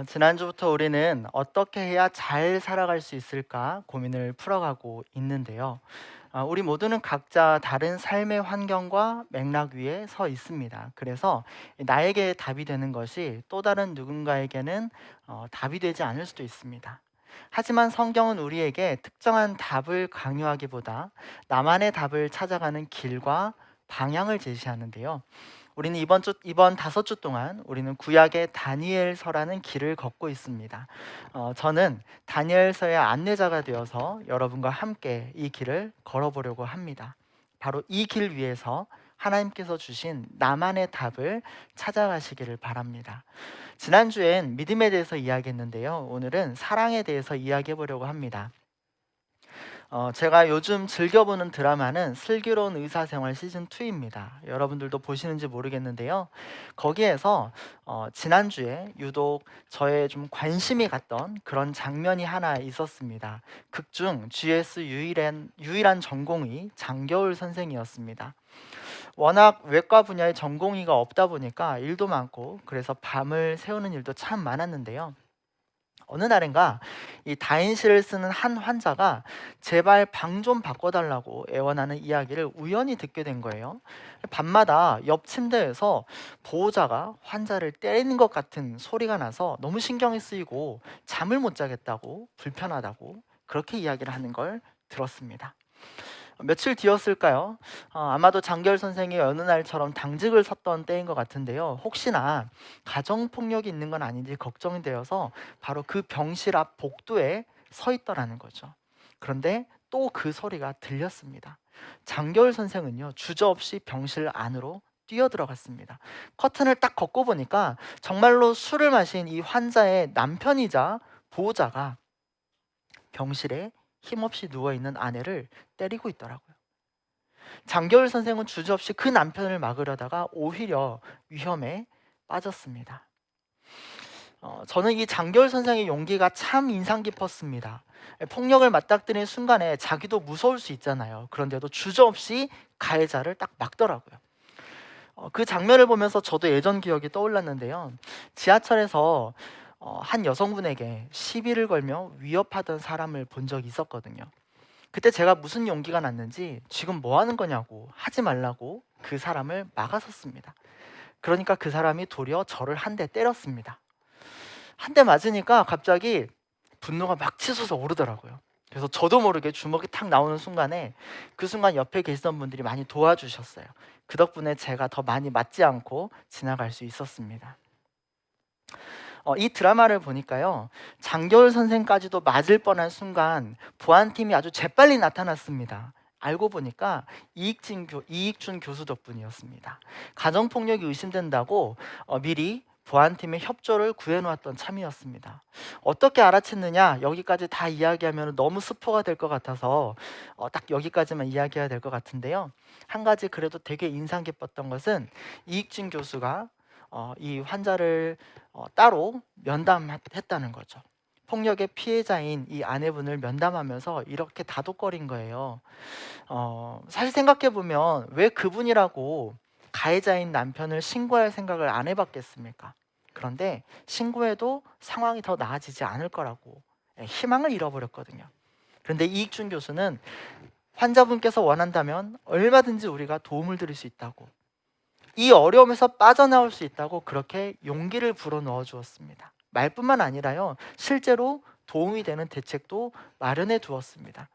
지난주부터 우리는 어떻게 해야 잘 살아갈 수 있을까 고민을 풀어가고 있는데요. 우리 모두는 각자 다른 삶의 환경과 맥락 위에 서 있습니다. 그래서 나에게 답이 되는 것이 또 다른 누군가에게는 답이 되지 않을 수도 있습니다. 하지만 성경은 우리에게 특정한 답을 강요하기보다 나만의 답을 찾아가는 길과 방향을 제시하는데요. 우리는 이번 5주 동안 우리는 구약의 다니엘서라는 길을 걷고 있습니다. 저는 다니엘서의 안내자가 되어서 여러분과 함께 이 길을 걸어보려고 합니다. 바로 이 길 위에서 하나님께서 주신 나만의 답을 찾아가시기를 바랍니다. 지난주엔 믿음에 대해서 이야기했는데요. 오늘은 사랑에 대해서 이야기해 보려고 합니다. 제가 요즘 즐겨보는 드라마는 슬기로운 의사생활 시즌2입니다. 여러분들도 보시는지 모르겠는데요. 거기에서 지난주에 유독 저의 좀 관심이 갔던 그런 장면이 하나 있었습니다. 극중 GS 유일한 전공의 장겨울 선생이었습니다. 워낙 외과 분야에 전공의가 없다 보니까 일도 많고 그래서 밤을 새우는 일도 참 많았는데요. 어느 날인가 이 다인실을 쓰는 한 환자가 제발 방 좀 바꿔달라고 애원하는 이야기를 우연히 듣게 된 거예요. 밤마다 옆 침대에서 보호자가 환자를 때리는 것 같은 소리가 나서 너무 신경이 쓰이고 잠을 못 자겠다고 불편하다고 그렇게 이야기를 하는 걸 들었습니다. 며칠 뒤였을까요? 아마도 장결 선생이 어느 날처럼 당직을 섰던 때인 것 같은데요. 혹시나 가정폭력이 있는 건 아닌지 걱정이 되어서 바로 그 병실 앞 복도에 서 있더라는 거죠. 그런데 또 그 소리가 들렸습니다. 장결 선생은요, 주저없이 병실 안으로 뛰어들어갔습니다. 커튼을 딱 걷고 보니까 정말로 술을 마신 이 환자의 남편이자 보호자가 병실에 힘없이 누워있는 아내를 때리고 있더라고요. 장겨울 선생은 주저없이 그 남편을 막으려다가 오히려 위험에 빠졌습니다. 저는 이 장겨울 선생의 용기가 참 인상 깊었습니다. 폭력을 맞닥뜨린 순간에 자기도 무서울 수 있잖아요. 그런데도 주저없이 가해자를 딱 막더라고요. 그 장면을 보면서 저도 예전 기억이 떠올랐는데요. 지하철에서 한 여성분에게 시비를 걸며 위협하던 사람을 본 적이 있었거든요. 그때 제가 무슨 용기가 났는지 지금 뭐 하는 거냐고 하지 말라고 그 사람을 막아섰습니다. 그러니까 그 사람이 도리어 저를 한 대 때렸습니다. 한 대 맞으니까 갑자기 분노가 막 치솟아 오르더라고요. 그래서 저도 모르게 주먹이 탁 나오는 순간에 그 순간 옆에 계시던 분들이 많이 도와주셨어요. 그 덕분에 제가 더 많이 맞지 않고 지나갈 수 있었습니다. 이 드라마를 보니까요, 장겨울 선생까지도 맞을 뻔한 순간 보안팀이 아주 재빨리 나타났습니다. 알고 보니까 이익준 교수 덕분이었습니다. 가정폭력이 의심된다고 미리 보안팀의 협조를 구해놓았던 참이었습니다. 어떻게 알아챘느냐, 여기까지 다 이야기하면 너무 스포가 될 것 같아서 딱 여기까지만 이야기해야 될 것 같은데요. 한 가지 그래도 되게 인상 깊었던 것은 이익준 교수가 이 환자를 따로 면담했다는 거죠. 폭력의 피해자인 이 아내분을 면담하면서 이렇게 다독거린 거예요. 사실 생각해 보면 왜 그분이라고 가해자인 남편을 신고할 생각을 안 해봤겠습니까? 그런데 신고해도 상황이 더 나아지지 않을 거라고 희망을 잃어버렸거든요. 그런데 이익준 교수는 환자분께서 원한다면 얼마든지 우리가 도움을 드릴 수 있다고, 이 어려움에서 빠져나올 수 있다고 그렇게 용기를 불어넣어 주었습니다. 말뿐만 아니라요, 실제로 도움이 되는 대책도 마련해 두었습니다.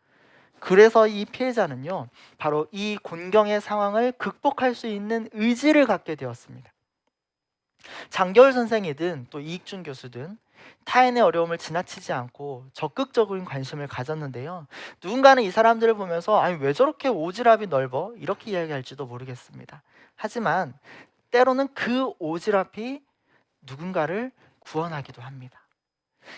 그래서 이 피해자는요, 바로 이 곤경의 상황을 극복할 수 있는 의지를 갖게 되었습니다. 장겨울 선생이든 또 이익준 교수든 타인의 어려움을 지나치지 않고 적극적인 관심을 가졌는데요. 누군가는 이 사람들을 보면서 아니 왜 저렇게 오지랖이 넓어? 이렇게 이야기할지도 모르겠습니다. 하지만 때로는 그 오지랖이 누군가를 구원하기도 합니다.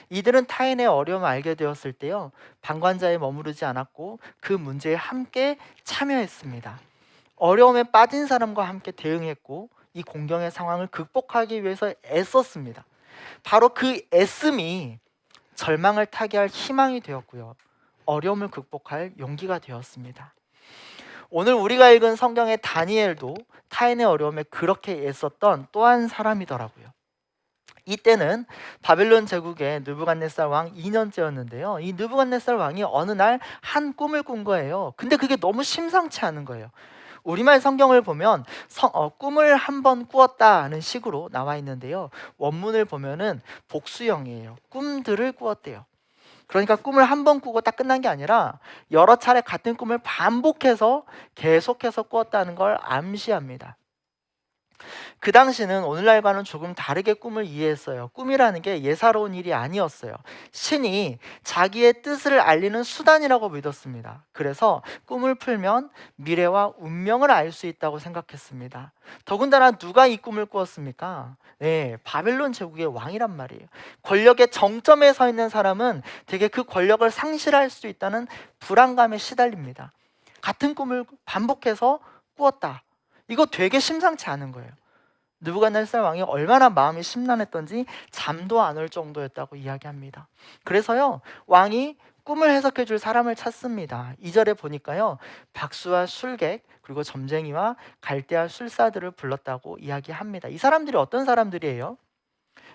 이들은 타인의 어려움을 알게 되었을 때요, 방관자에 머무르지 않았고 그 문제에 함께 참여했습니다. 어려움에 빠진 사람과 함께 대응했고 이 공경의 상황을 극복하기 위해서 애썼습니다. 바로 그 애씀이 절망을 타개할 희망이 되었고요, 어려움을 극복할 용기가 되었습니다. 오늘 우리가 읽은 성경의 다니엘도 타인의 어려움에 그렇게 애썼던 또 한 사람이더라고요. 이때는 바벨론 제국의 느부갓네살 왕 2년째였는데요. 이 느부갓네살 왕이 어느 날 한 꿈을 꾼 거예요. 근데 그게 너무 심상치 않은 거예요. 우리말 성경을 보면 꿈을 한 번 꾸었다는 식으로 나와 있는데요. 원문을 보면은 복수형이에요. 꿈들을 꾸었대요. 그러니까 꿈을 한 번 꾸고 딱 끝난 게 아니라 여러 차례 같은 꿈을 반복해서 계속해서 꾸었다는 걸 암시합니다. 그 당시는 오늘날과는 조금 다르게 꿈을 이해했어요. 꿈이라는 게 예사로운 일이 아니었어요. 신이 자기의 뜻을 알리는 수단이라고 믿었습니다. 그래서 꿈을 풀면 미래와 운명을 알 수 있다고 생각했습니다. 더군다나 누가 이 꿈을 꾸었습니까? 네, 바벨론 제국의 왕이란 말이에요. 권력의 정점에 서 있는 사람은 되게 그 권력을 상실할 수 있다는 불안감에 시달립니다. 같은 꿈을 반복해서 꾸었다. 이거 되게 심상치 않은 거예요. 느부갓네살 왕이 얼마나 마음이 심란했던지 잠도 안 올 정도였다고 이야기합니다. 그래서요, 왕이 꿈을 해석해 줄 사람을 찾습니다. 2절에 보니까요, 박수와 술객 그리고 점쟁이와 갈대아 술사들을 불렀다고 이야기합니다. 이 사람들이 어떤 사람들이에요?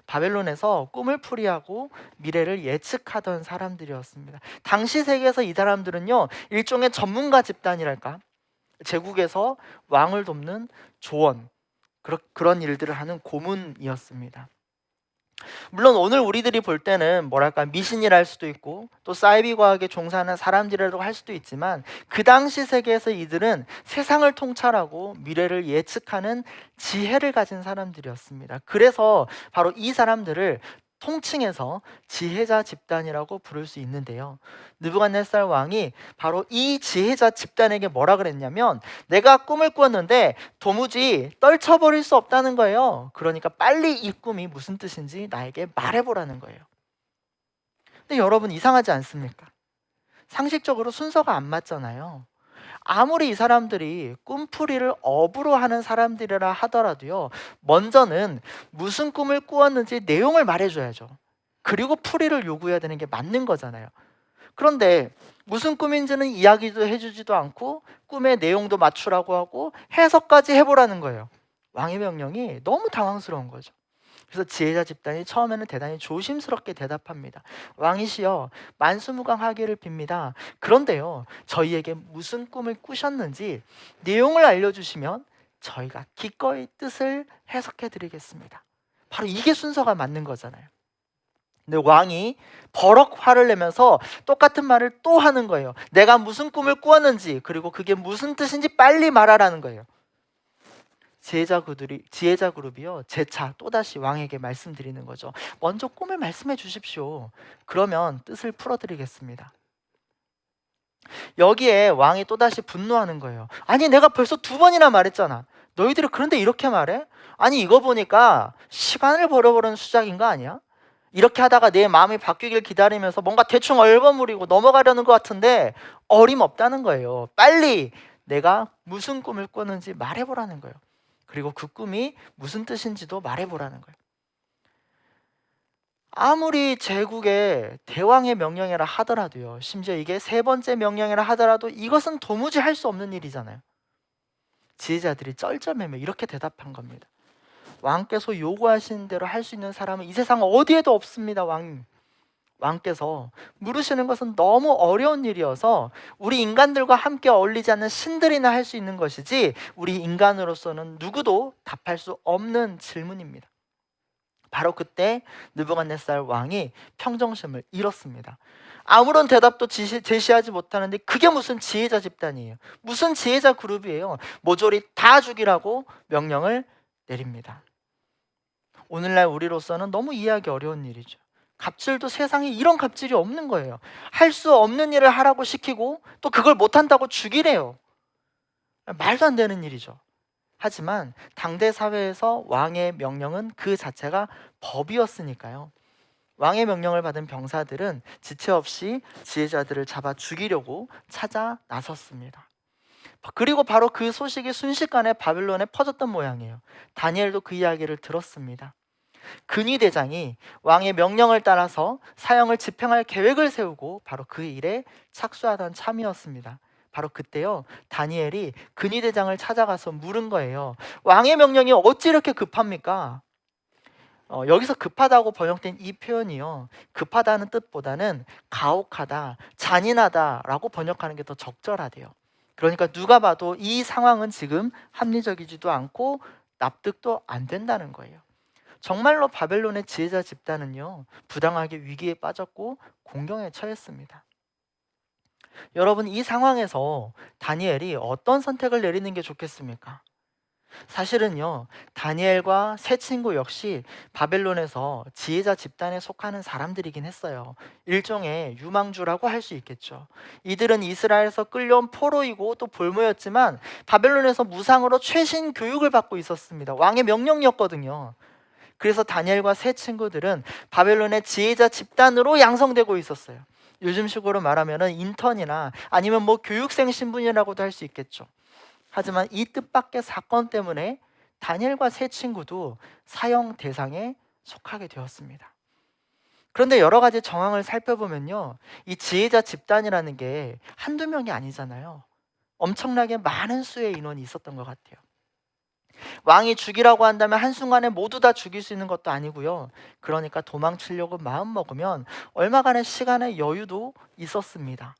바벨론에서 꿈을 풀이하고 미래를 예측하던 사람들이었습니다. 당시 세계에서 이 사람들은요, 일종의 전문가 집단이랄까, 제국에서 왕을 돕는 조언, 그런 일들을 하는 고문이었습니다. 물론 오늘 우리들이 볼 때는 뭐랄까 미신이라 할 수도 있고 또 사이비 과학에 종사하는 사람들이라고 할 수도 있지만, 그 당시 세계에서 이들은 세상을 통찰하고 미래를 예측하는 지혜를 가진 사람들이었습니다. 그래서 바로 이 사람들을 통칭해서 지혜자 집단이라고 부를 수 있는데요. 느부갓네살 왕이 바로 이 지혜자 집단에게 뭐라 그랬냐면, 내가 꿈을 꾸었는데 도무지 떨쳐버릴 수 없다는 거예요. 그러니까 빨리 이 꿈이 무슨 뜻인지 나에게 말해보라는 거예요. 근데 여러분, 이상하지 않습니까? 상식적으로 순서가 안 맞잖아요. 아무리 이 사람들이 꿈풀이를 업으로 하는 사람들이라 하더라도요, 먼저는 무슨 꿈을 꾸었는지 내용을 말해줘야죠. 그리고 풀이를 요구해야 되는 게 맞는 거잖아요. 그런데 무슨 꿈인지는 이야기도 해주지도 않고 꿈의 내용도 맞추라고 하고 해석까지 해보라는 거예요. 왕의 명령이 너무 당황스러운 거죠. 그래서 지혜자 집단이 처음에는 대단히 조심스럽게 대답합니다. 왕이시여, 만수무강하기를 빕니다. 그런데요, 저희에게 무슨 꿈을 꾸셨는지 내용을 알려주시면 저희가 기꺼이 뜻을 해석해 드리겠습니다. 바로 이게 순서가 맞는 거잖아요. 근데 왕이 버럭 화를 내면서 똑같은 말을 또 하는 거예요. 내가 무슨 꿈을 꾸었는지, 그리고 그게 무슨 뜻인지 빨리 말하라는 거예요. 지혜자 그룹이요, 재차 또다시 왕에게 말씀드리는 거죠. 먼저 꿈을 말씀해 주십시오. 그러면 뜻을 풀어드리겠습니다. 여기에 왕이 또다시 분노하는 거예요. 아니, 내가 벌써 2번이나 말했잖아. 너희들이 그런데 이렇게 말해? 아니, 이거 보니까 시간을 벌어버리는 수작인 거 아니야? 이렇게 하다가 내 마음이 바뀌길 기다리면서 뭔가 대충 얼버무리고 넘어가려는 것 같은데 어림없다는 거예요. 빨리 내가 무슨 꿈을 꿨는지 말해보라는 거예요. 그리고 그 꿈이 무슨 뜻인지도 말해보라는 거예요. 아무리 제국의 대왕의 명령이라 하더라도요, 심지어 이게 3번째 명령이라 하더라도 이것은 도무지 할 수 없는 일이잖아요. 지혜자들이 쩔쩔매며 이렇게 대답한 겁니다. 왕께서 요구하시는 대로 할 수 있는 사람은 이 세상 어디에도 없습니다. 왕께서 물으시는 것은 너무 어려운 일이어서 우리 인간들과 함께 어울리지 않는 신들이나 할 수 있는 것이지 우리 인간으로서는 누구도 답할 수 없는 질문입니다. 바로 그때 느부갓네살 왕이 평정심을 잃었습니다. 아무런 대답도 제시하지 못하는데 그게 무슨 지혜자 집단이에요? 무슨 지혜자 그룹이에요? 모조리 다 죽이라고 명령을 내립니다. 오늘날 우리로서는 너무 이해하기 어려운 일이죠. 갑질도 세상에 이런 갑질이 없는 거예요. 할 수 없는 일을 하라고 시키고 또 그걸 못한다고 죽이래요. 말도 안 되는 일이죠. 하지만 당대 사회에서 왕의 명령은 그 자체가 법이었으니까요, 왕의 명령을 받은 병사들은 지체 없이 지혜자들을 잡아 죽이려고 찾아 나섰습니다. 그리고 바로 그 소식이 순식간에 바벨론에 퍼졌던 모양이에요. 다니엘도 그 이야기를 들었습니다. 근위대장이 왕의 명령을 따라서 사형을 집행할 계획을 세우고 바로 그 일에 착수하던 참이었습니다. 바로 그때요, 다니엘이 근위대장을 찾아가서 물은 거예요. 왕의 명령이 어찌 이렇게 급합니까? 여기서 급하다고 번역된 이 표현이요, 급하다는 뜻보다는 가혹하다, 잔인하다라고 번역하는 게 더 적절하대요. 그러니까 누가 봐도 이 상황은 지금 합리적이지도 않고 납득도 안 된다는 거예요. 정말로 바벨론의 지혜자 집단은요, 부당하게 위기에 빠졌고 공경에 처했습니다. 여러분, 이 상황에서 다니엘이 어떤 선택을 내리는 게 좋겠습니까? 사실은요, 다니엘과 세 친구 역시 바벨론에서 지혜자 집단에 속하는 사람들이긴 했어요. 일종의 유망주라고 할 수 있겠죠. 이들은 이스라엘에서 끌려온 포로이고 또 볼모였지만 바벨론에서 무상으로 최신 교육을 받고 있었습니다. 왕의 명령이었거든요. 그래서 다니엘과 세 친구들은 바벨론의 지혜자 집단으로 양성되고 있었어요. 요즘식으로 말하면 인턴이나 아니면 뭐 교육생 신분이라고도 할 수 있겠죠. 하지만 이 뜻밖의 사건 때문에 다니엘과 세 친구도 사형 대상에 속하게 되었습니다. 그런데 여러 가지 정황을 살펴보면요, 이 지혜자 집단이라는 게 한두 명이 아니잖아요. 엄청나게 많은 수의 인원이 있었던 것 같아요. 왕이 죽이라고 한다면 한순간에 모두 다 죽일 수 있는 것도 아니고요. 그러니까 도망치려고 마음먹으면 얼마간의 시간의 여유도 있었습니다.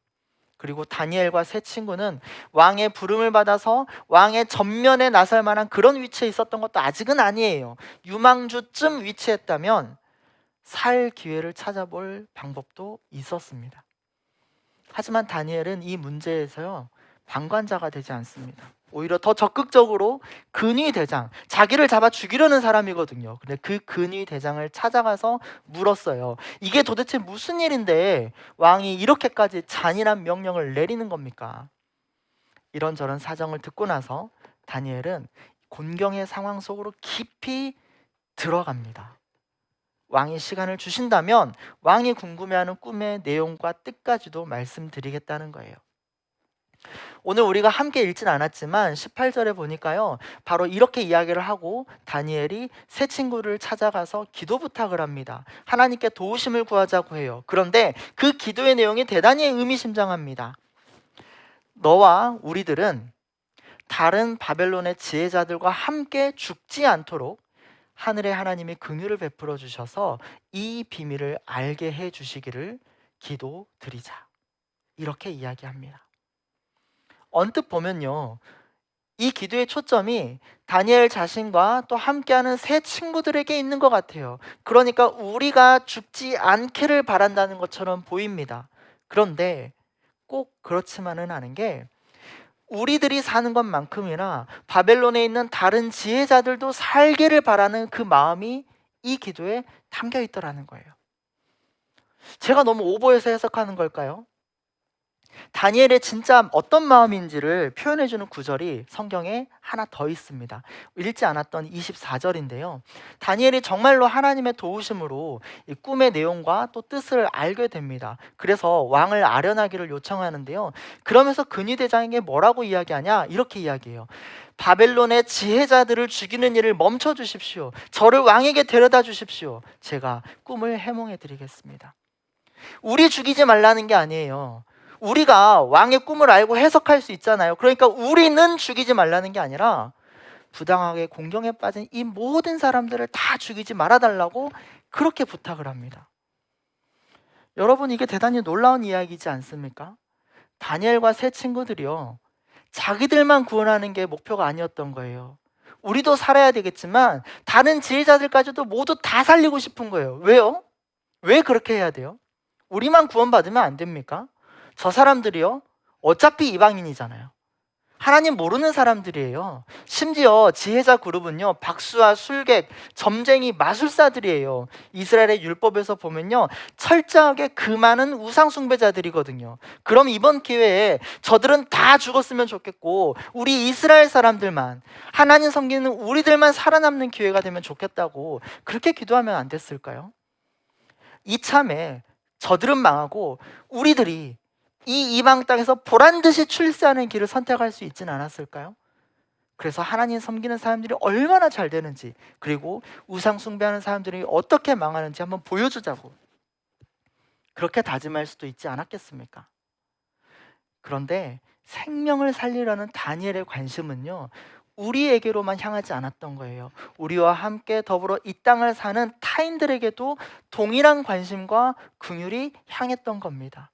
그리고 다니엘과 세 친구는 왕의 부름을 받아서 왕의 전면에 나설 만한 그런 위치에 있었던 것도 아직은 아니에요. 유망주쯤 위치했다면 살 기회를 찾아볼 방법도 있었습니다. 하지만 다니엘은 이 문제에서요, 방관자가 되지 않습니다. 오히려 더 적극적으로 근위 대장, 자기를 잡아 죽이려는 사람이거든요. 근데 그 근위 대장을 찾아가서 물었어요. 이게 도대체 무슨 일인데 왕이 이렇게까지 잔인한 명령을 내리는 겁니까? 이런저런 사정을 듣고 나서 다니엘은 곤경의 상황 속으로 깊이 들어갑니다. 왕이 시간을 주신다면 왕이 궁금해하는 꿈의 내용과 뜻까지도 말씀드리겠다는 거예요. 오늘 우리가 함께 읽진 않았지만 18절에 보니까요, 바로 이렇게 이야기를 하고 다니엘이 새 친구를 찾아가서 기도 부탁을 합니다. 하나님께 도우심을 구하자고 해요. 그런데 그 기도의 내용이 대단히 의미심장합니다. 너와 우리들은 다른 바벨론의 지혜자들과 함께 죽지 않도록 하늘의 하나님이 긍휼을 베풀어 주셔서 이 비밀을 알게 해 주시기를 기도드리자, 이렇게 이야기합니다. 언뜻 보면요, 이 기도의 초점이 다니엘 자신과 또 함께하는 새 친구들에게 있는 것 같아요. 그러니까 우리가 죽지 않기를 바란다는 것처럼 보입니다. 그런데 꼭 그렇지만은 않은 게, 우리들이 사는 것만큼이나 바벨론에 있는 다른 지혜자들도 살기를 바라는 그 마음이 이 기도에 담겨 있더라는 거예요. 제가 너무 오버해서 해석하는 걸까요? 다니엘의 진짜 어떤 마음인지를 표현해주는 구절이 성경에 하나 더 있습니다. 읽지 않았던 24절인데요. 다니엘이 정말로 하나님의 도우심으로 이 꿈의 내용과 또 뜻을 알게 됩니다. 그래서 왕을 아련하기를 요청하는데요. 그러면서 근위대장에게 뭐라고 이야기하냐? 이렇게 이야기해요. 바벨론의 지혜자들을 죽이는 일을 멈춰 주십시오. 저를 왕에게 데려다 주십시오. 제가 꿈을 해몽해 드리겠습니다. 우리 죽이지 말라는 게 아니에요. 우리가 왕의 꿈을 알고 해석할 수 있잖아요. 그러니까 우리는 죽이지 말라는 게 아니라 부당하게 공경에 빠진 이 모든 사람들을 다 죽이지 말아달라고 그렇게 부탁을 합니다. 여러분, 이게 대단히 놀라운 이야기이지 않습니까? 다니엘과 세 친구들이요, 자기들만 구원하는 게 목표가 아니었던 거예요. 우리도 살아야 되겠지만 다른 지혜자들까지도 모두 다 살리고 싶은 거예요. 왜요? 왜 그렇게 해야 돼요? 우리만 구원받으면 안 됩니까? 저 사람들이요, 어차피 이방인이잖아요. 하나님 모르는 사람들이에요. 심지어 지혜자 그룹은요, 박수와 술객, 점쟁이, 마술사들이에요. 이스라엘의 율법에서 보면요, 철저하게 그 많은 우상 숭배자들이거든요. 그럼 이번 기회에 저들은 다 죽었으면 좋겠고 우리 이스라엘 사람들만, 하나님 섬기는 우리들만 살아남는 기회가 되면 좋겠다고 그렇게 기도하면 안 됐을까요? 이참에 저들은 망하고 우리들이 이 이방 땅에서 보란듯이 출세하는 길을 선택할 수 있지는 않았을까요? 그래서 하나님 섬기는 사람들이 얼마나 잘 되는지, 그리고 우상 숭배하는 사람들이 어떻게 망하는지 한번 보여주자고 그렇게 다짐할 수도 있지 않았겠습니까? 그런데 생명을 살리려는 다니엘의 관심은요, 우리에게로만 향하지 않았던 거예요. 우리와 함께 더불어 이 땅을 사는 타인들에게도 동일한 관심과 긍휼이 향했던 겁니다.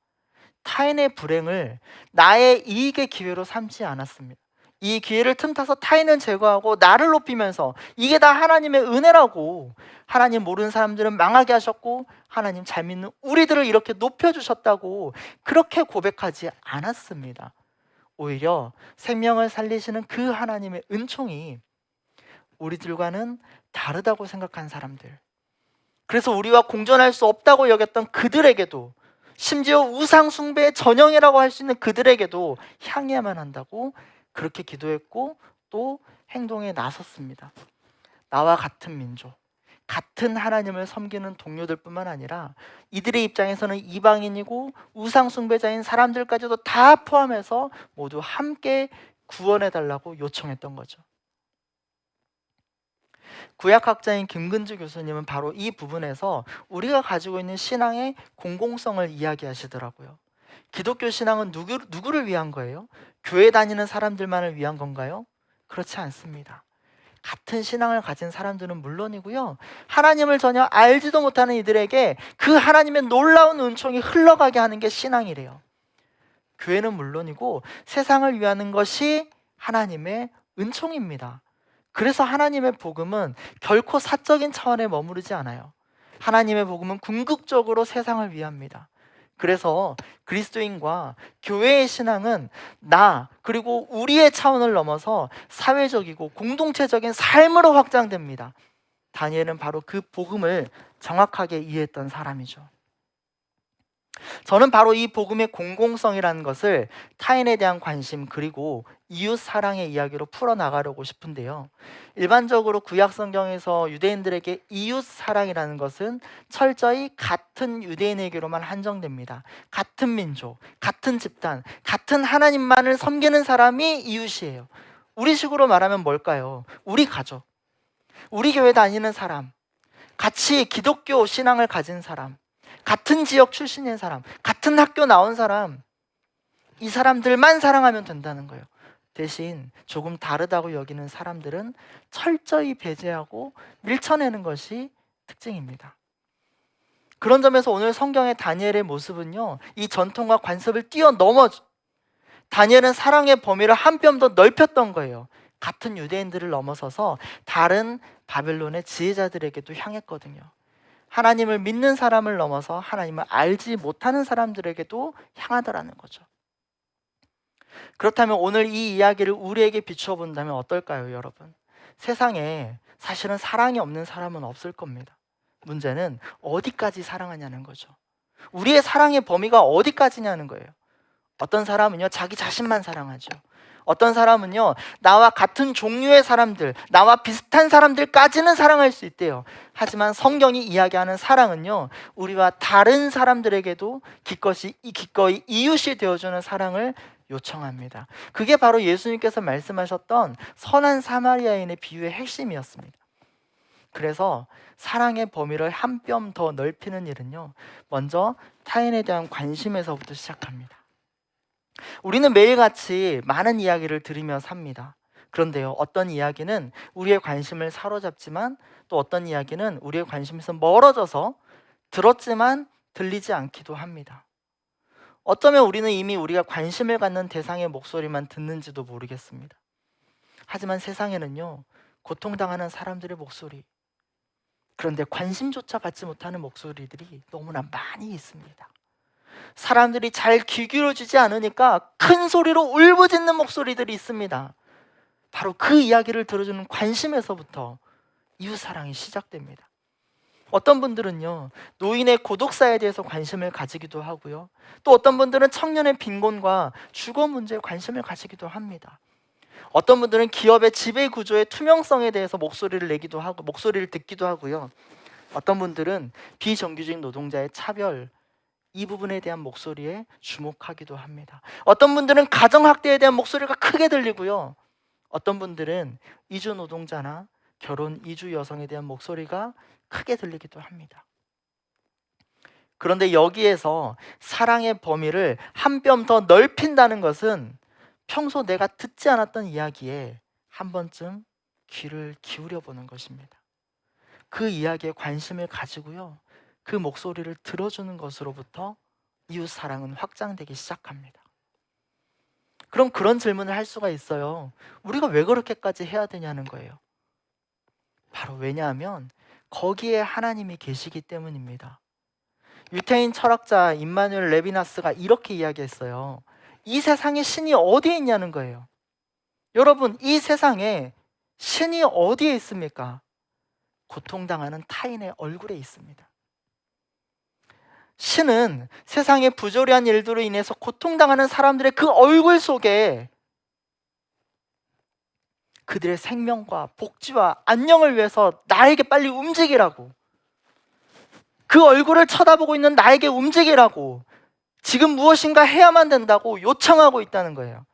타인의 불행을 나의 이익의 기회로 삼지 않았습니다. 이 기회를 틈타서 타인을 제거하고 나를 높이면서 이게 다 하나님의 은혜라고, 하나님 모르는 사람들은 망하게 하셨고 하나님 잘 믿는 우리들을 이렇게 높여주셨다고 그렇게 고백하지 않았습니다. 오히려 생명을 살리시는 그 하나님의 은총이 우리들과는 다르다고 생각한 사람들, 그래서 우리와 공존할 수 없다고 여겼던 그들에게도, 심지어 우상 숭배의 전형이라고 할 수 있는 그들에게도 향해야만 한다고 그렇게 기도했고 또 행동에 나섰습니다. 나와 같은 민족, 같은 하나님을 섬기는 동료들뿐만 아니라 이들의 입장에서는 이방인이고 우상 숭배자인 사람들까지도 다 포함해서 모두 함께 구원해 달라고 요청했던 거죠. 구약학자인 김근주 교수님은 바로 이 부분에서 우리가 가지고 있는 신앙의 공공성을 이야기하시더라고요. 기독교 신앙은 누구를 위한 거예요? 교회 다니는 사람들만을 위한 건가요? 그렇지 않습니다. 같은 신앙을 가진 사람들은 물론이고요, 하나님을 전혀 알지도 못하는 이들에게 그 하나님의 놀라운 은총이 흘러가게 하는 게 신앙이래요. 교회는 물론이고 세상을 위하는 것이 하나님의 은총입니다. 그래서 하나님의 복음은 결코 사적인 차원에 머무르지 않아요. 하나님의 복음은 궁극적으로 세상을 위합니다. 그래서 그리스도인과 교회의 신앙은 나 그리고 우리의 차원을 넘어서 사회적이고 공동체적인 삶으로 확장됩니다. 다니엘은 바로 그 복음을 정확하게 이해했던 사람이죠. 저는 바로 이 복음의 공공성이라는 것을 타인에 대한 관심 그리고 이웃 사랑의 이야기로 풀어나가려고 싶은데요, 일반적으로 구약 성경에서 유대인들에게 이웃 사랑이라는 것은 철저히 같은 유대인에게로만 한정됩니다. 같은 민족, 같은 집단, 같은 하나님만을 섬기는 사람이 이웃이에요. 우리식으로 말하면 뭘까요? 우리 가족, 우리 교회 다니는 사람, 같이 기독교 신앙을 가진 사람, 같은 지역 출신인 사람, 같은 학교 나온 사람, 이 사람들만 사랑하면 된다는 거예요. 대신 조금 다르다고 여기는 사람들은 철저히 배제하고 밀쳐내는 것이 특징입니다. 그런 점에서 오늘 성경의 다니엘의 모습은요, 이 전통과 관습을 뛰어넘어 다니엘은 사랑의 범위를 한 뼘 더 넓혔던 거예요. 같은 유대인들을 넘어서서 다른 바벨론의 지혜자들에게도 향했거든요. 하나님을 믿는 사람을 넘어서 하나님을 알지 못하는 사람들에게도 향하더라는 거죠. 그렇다면 오늘 이 이야기를 우리에게 비추어 본다면 어떨까요, 여러분? 세상에 사실은 사랑이 없는 사람은 없을 겁니다. 문제는 어디까지 사랑하냐는 거죠. 우리의 사랑의 범위가 어디까지냐는 거예요. 어떤 사람은요, 자기 자신만 사랑하죠. 어떤 사람은요, 나와 같은 종류의 사람들, 나와 비슷한 사람들까지는 사랑할 수 있대요. 하지만 성경이 이야기하는 사랑은요, 우리와 다른 사람들에게도 기꺼이 이웃이 되어주는 사랑을 요청합니다. 그게 바로 예수님께서 말씀하셨던 선한 사마리아인의 비유의 핵심이었습니다. 그래서 사랑의 범위를 한 뼘 더 넓히는 일은요, 먼저 타인에 대한 관심에서부터 시작합니다. 우리는 매일같이 많은 이야기를 들으며 삽니다. 그런데요, 어떤 이야기는 우리의 관심을 사로잡지만 또 어떤 이야기는 우리의 관심에서 멀어져서 들었지만 들리지 않기도 합니다. 어쩌면 우리는 이미 우리가 관심을 갖는 대상의 목소리만 듣는지도 모르겠습니다. 하지만 세상에는요, 고통당하는 사람들의 목소리, 그런데 관심조차 받지 못하는 목소리들이 너무나 많이 있습니다. 사람들이 잘 귀 기울여주지 않으니까 큰 소리로 울부짖는 목소리들이 있습니다. 바로 그 이야기를 들어주는 관심에서부터 이웃사랑이 시작됩니다. 어떤 분들은요, 노인의 고독사에 대해서 관심을 가지기도 하고요, 또 어떤 분들은 청년의 빈곤과 주거 문제에 관심을 가지기도 합니다. 어떤 분들은 기업의 지배 구조의 투명성에 대해서 목소리를 내기도 하고 목소리를 듣기도 하고요, 어떤 분들은 비정규직 노동자의 차별, 이 부분에 대한 목소리에 주목하기도 합니다. 어떤 분들은 가정학대에 대한 목소리가 크게 들리고요, 어떤 분들은 이주 노동자나 결혼 이주 여성에 대한 목소리가 크게 들리기도 합니다. 그런데 여기에서 사랑의 범위를 한 뼘 더 넓힌다는 것은 평소 내가 듣지 않았던 이야기에 한 번쯤 귀를 기울여 보는 것입니다. 그 이야기에 관심을 가지고요, 그 목소리를 들어주는 것으로부터 이웃 사랑은 확장되기 시작합니다. 그럼 그런 질문을 할 수가 있어요. 우리가 왜 그렇게까지 해야 되냐는 거예요. 바로 왜냐하면 거기에 하나님이 계시기 때문입니다. 유태인 철학자 임마누엘 레비나스가 이렇게 이야기했어요. 이 세상에 신이 어디에 있냐는 거예요. 여러분, 이 세상에 신이 어디에 있습니까? 고통당하는 타인의 얼굴에 있습니다. 신은 세상의 부조리한 일들로 인해서 고통당하는 사람들의 그 얼굴 속에 그들의 생명과 복지와 안녕을 위해서 나에게 빨리 움직이라고, 그 얼굴을 쳐다보고 있는 나에게 움직이라고, 지금 무엇인가 해야만 된다고 요청하고 있다는 거예요.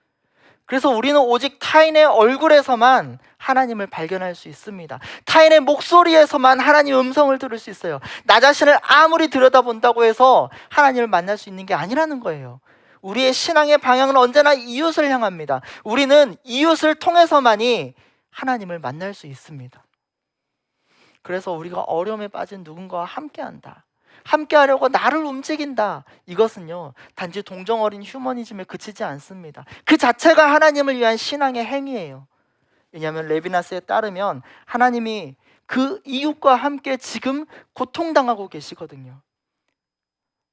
그래서 우리는 오직 타인의 얼굴에서만 하나님을 발견할 수 있습니다. 타인의 목소리에서만 하나님의 음성을 들을 수 있어요. 나 자신을 아무리 들여다본다고 해서 하나님을 만날 수 있는 게 아니라는 거예요. 우리의 신앙의 방향은 언제나 이웃을 향합니다. 우리는 이웃을 통해서만이 하나님을 만날 수 있습니다. 그래서 우리가 어려움에 빠진 누군가와 함께한다, 함께하려고 나를 움직인다, 이것은요 단지 동정 어린 휴머니즘에 그치지 않습니다. 그 자체가 하나님을 위한 신앙의 행위예요. 왜냐하면 레비나스에 따르면 하나님이 그 이웃과 함께 지금 고통당하고 계시거든요.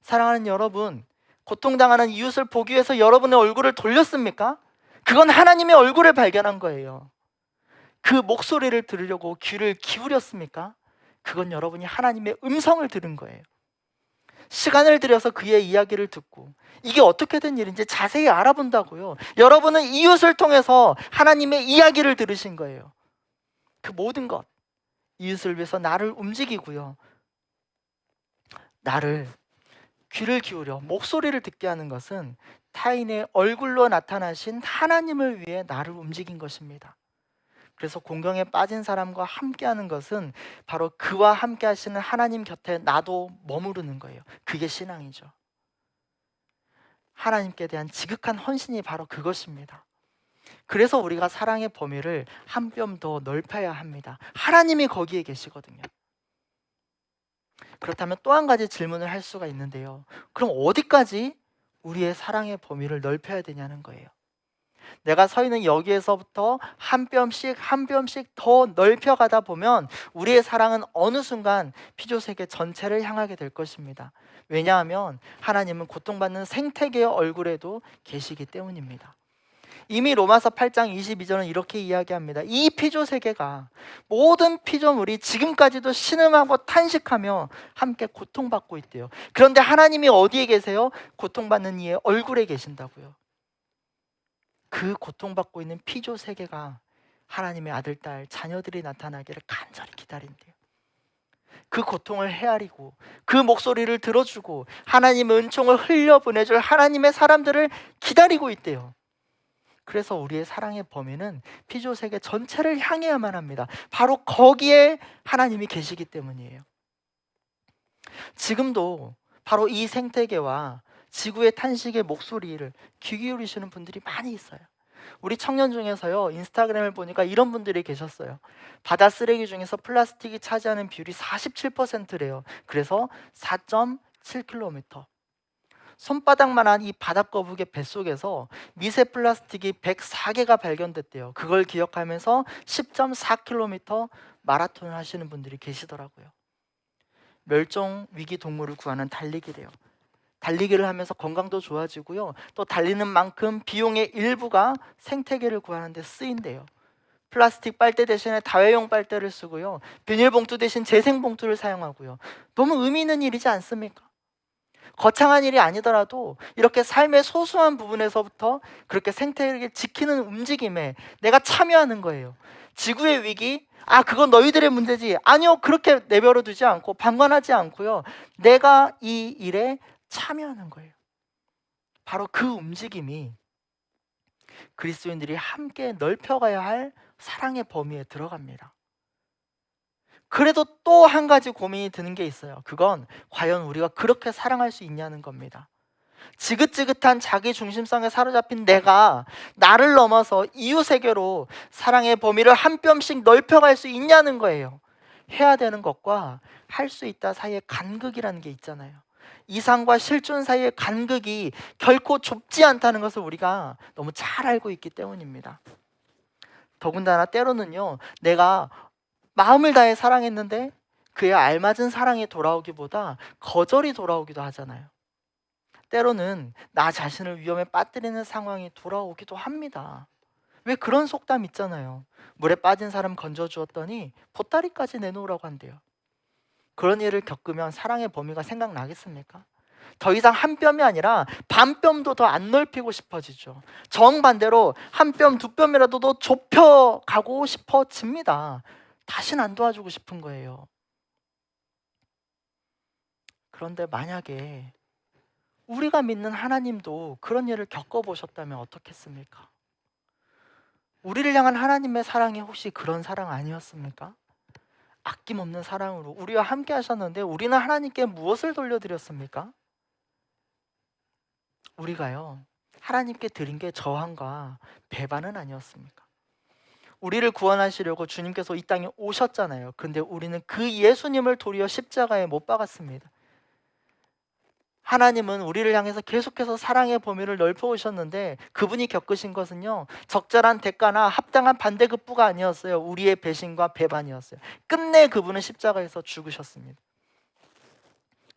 사랑하는 여러분, 고통당하는 이웃을 보기 위해서 여러분의 얼굴을 돌렸습니까? 그건 하나님의 얼굴을 발견한 거예요. 그 목소리를 들으려고 귀를 기울였습니까? 그건 여러분이 하나님의 음성을 들은 거예요. 시간을 들여서 그의 이야기를 듣고 이게 어떻게 된 일인지 자세히 알아본다고요. 여러분은 이웃을 통해서 하나님의 이야기를 들으신 거예요. 그 모든 것, 이웃을 위해서 나를 움직이고요, 나를 귀를 기울여 목소리를 듣게 하는 것은 타인의 얼굴로 나타나신 하나님을 위해 나를 움직인 것입니다. 그래서 공경에 빠진 사람과 함께하는 것은 바로 그와 함께 하시는 하나님 곁에 나도 머무르는 거예요. 그게 신앙이죠. 하나님께 대한 지극한 헌신이 바로 그것입니다. 그래서 우리가 사랑의 범위를 한 뼘 더 넓혀야 합니다. 하나님이 거기에 계시거든요. 그렇다면 또 한 가지 질문을 할 수가 있는데요, 그럼 어디까지 우리의 사랑의 범위를 넓혀야 되냐는 거예요. 내가 서 있는 여기에서부터 한 뼘씩 한 뼘씩 더 넓혀가다 보면 우리의 사랑은 어느 순간 피조세계 전체를 향하게 될 것입니다. 왜냐하면 하나님은 고통받는 생태계의 얼굴에도 계시기 때문입니다. 이미 로마서 8장 22절은 이렇게 이야기합니다. 이 피조세계가, 모든 피조물이 지금까지도 신음하고 탄식하며 함께 고통받고 있대요. 그런데 하나님이 어디에 계세요? 고통받는 이의 얼굴에 계신다고요. 그 고통받고 있는 피조 세계가 하나님의 아들, 딸, 자녀들이 나타나기를 간절히 기다린대요. 그 고통을 헤아리고 그 목소리를 들어주고 하나님의 은총을 흘려보내줄 하나님의 사람들을 기다리고 있대요. 그래서 우리의 사랑의 범위는 피조 세계 전체를 향해야만 합니다. 바로 거기에 하나님이 계시기 때문이에요. 지금도 바로 이 생태계와 지구의 탄식의 목소리를 귀 기울이시는 분들이 많이 있어요. 우리 청년 중에서요, 인스타그램을 보니까 이런 분들이 계셨어요. 바다 쓰레기 중에서 플라스틱이 차지하는 비율이 47%래요. 그래서 4.7km, 손바닥만한 이 바닷거북의 뱃속에서 미세 플라스틱이 104개가 발견됐대요. 그걸 기억하면서 10.4km 마라톤을 하시는 분들이 계시더라고요. 멸종 위기 동물을 구하는 달리기래요. 달리기를 하면서 건강도 좋아지고요, 또 달리는 만큼 비용의 일부가 생태계를 구하는 데 쓰인대요. 플라스틱 빨대 대신에 다회용 빨대를 쓰고요, 비닐봉투 대신 재생봉투를 사용하고요. 너무 의미 있는 일이지 않습니까? 거창한 일이 아니더라도 이렇게 삶의 소소한 부분에서부터 그렇게 생태계를 지키는 움직임에 내가 참여하는 거예요. 지구의 위기, 그건 너희들의 문제지. 아니요, 그렇게 내버려 두지 않고 방관하지 않고요, 내가 이 일에 참여하는 거예요. 바로 그 움직임이 그리스도인들이 함께 넓혀가야 할 사랑의 범위에 들어갑니다. 그래도 또 한 가지 고민이 드는 게 있어요. 그건 과연 우리가 그렇게 사랑할 수 있냐는 겁니다. 지긋지긋한 자기 중심성에 사로잡힌 내가 나를 넘어서 이웃에게로 사랑의 범위를 한 뼘씩 넓혀갈 수 있냐는 거예요. 해야 되는 것과 할 수 있다 사이에 간극이라는 게 있잖아요. 이상과 실존 사이의 간극이 결코 좁지 않다는 것을 우리가 너무 잘 알고 있기 때문입니다. 더군다나 때로는요, 내가 마음을 다해 사랑했는데 그에 알맞은 사랑이 돌아오기보다 거절이 돌아오기도 하잖아요. 때로는 나 자신을 위험에 빠뜨리는 상황이 돌아오기도 합니다. 왜 그런 속담 있잖아요. 물에 빠진 사람 건져주었더니 보따리까지 내놓으라고 한대요. 그런 일을 겪으면 사랑의 범위가 생각나겠습니까? 더 이상 한 뼘이 아니라 반 뼘도 더 안 넓히고 싶어지죠. 정반대로 한 뼘, 두 뼘이라도 더 좁혀가고 싶어집니다. 다시는 안 도와주고 싶은 거예요. 그런데 만약에 우리가 믿는 하나님도 그런 일을 겪어보셨다면 어떻겠습니까? 우리를 향한 하나님의 사랑이 혹시 그런 사랑 아니었습니까? 아낌없는 사랑으로 우리와 함께 하셨는데 우리는 하나님께 무엇을 돌려드렸습니까? 우리가요, 하나님께 드린 게 저항과 배반은 아니었습니까? 우리를 구원하시려고 주님께서 이 땅에 오셨잖아요. 근데 우리는 그 예수님을 도리어 십자가에 못 박았습니다. 하나님은 우리를 향해서 계속해서 사랑의 범위를 넓혀 오셨는데 그분이 겪으신 것은요, 적절한 대가나 합당한 반대급부가 아니었어요. 우리의 배신과 배반이었어요. 끝내 그분은 십자가에서 죽으셨습니다.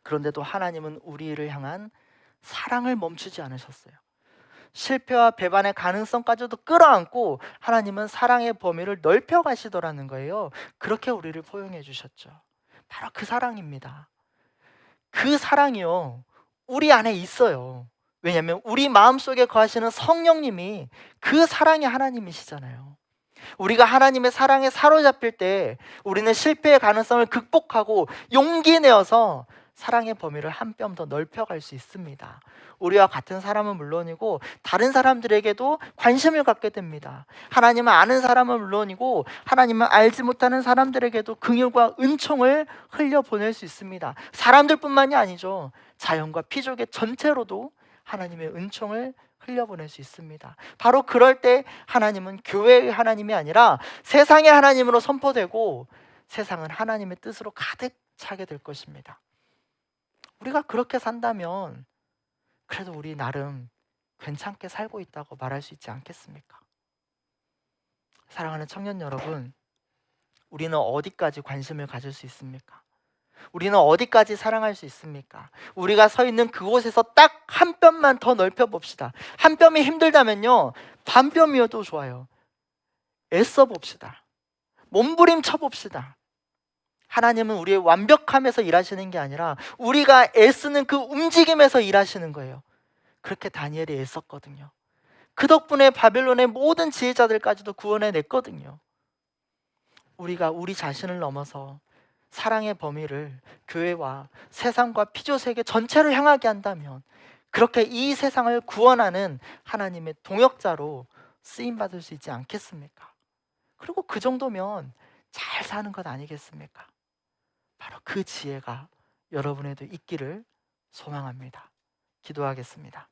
그런데도 하나님은 우리를 향한 사랑을 멈추지 않으셨어요. 실패와 배반의 가능성까지도 끌어안고 하나님은 사랑의 범위를 넓혀 가시더라는 거예요. 그렇게 우리를 포용해 주셨죠. 바로 그 사랑입니다. 그 사랑이요, 우리 안에 있어요. 왜냐하면 우리 마음속에 거하시는 성령님이 그 사랑의 하나님이시잖아요. 우리가 하나님의 사랑에 사로잡힐 때 우리는 실패의 가능성을 극복하고 용기 내어서 사랑의 범위를 한 뼘 더 넓혀갈 수 있습니다. 우리와 같은 사람은 물론이고 다른 사람들에게도 관심을 갖게 됩니다. 하나님을 아는 사람은 물론이고 하나님을 알지 못하는 사람들에게도 긍휼과 은총을 흘려보낼 수 있습니다. 사람들뿐만이 아니죠. 자연과 피조계 전체로도 하나님의 은총을 흘려보낼 수 있습니다. 바로 그럴 때 하나님은 교회의 하나님이 아니라 세상의 하나님으로 선포되고 세상은 하나님의 뜻으로 가득 차게 될 것입니다. 우리가 그렇게 산다면 그래도 우리 나름 괜찮게 살고 있다고 말할 수 있지 않겠습니까? 사랑하는 청년 여러분, 우리는 어디까지 관심을 가질 수 있습니까? 우리는 어디까지 사랑할 수 있습니까? 우리가 서 있는 그곳에서 딱 한 뼘만 더 넓혀 봅시다. 한 뼘이 힘들다면요, 반 뼘이어도 좋아요. 애써 봅시다. 몸부림쳐 봅시다. 하나님은 우리의 완벽함에서 일하시는 게 아니라 우리가 애쓰는 그 움직임에서 일하시는 거예요. 그렇게 다니엘이 애썼거든요. 그 덕분에 바벨론의 모든 지혜자들까지도 구원해냈거든요. 우리가 우리 자신을 넘어서 사랑의 범위를 교회와 세상과 피조세계 전체를 향하게 한다면 그렇게 이 세상을 구원하는 하나님의 동역자로 쓰임받을 수 있지 않겠습니까? 그리고 그 정도면 잘 사는 것 아니겠습니까? 바로 그 지혜가 여러분에도 있기를 소망합니다. 기도하겠습니다.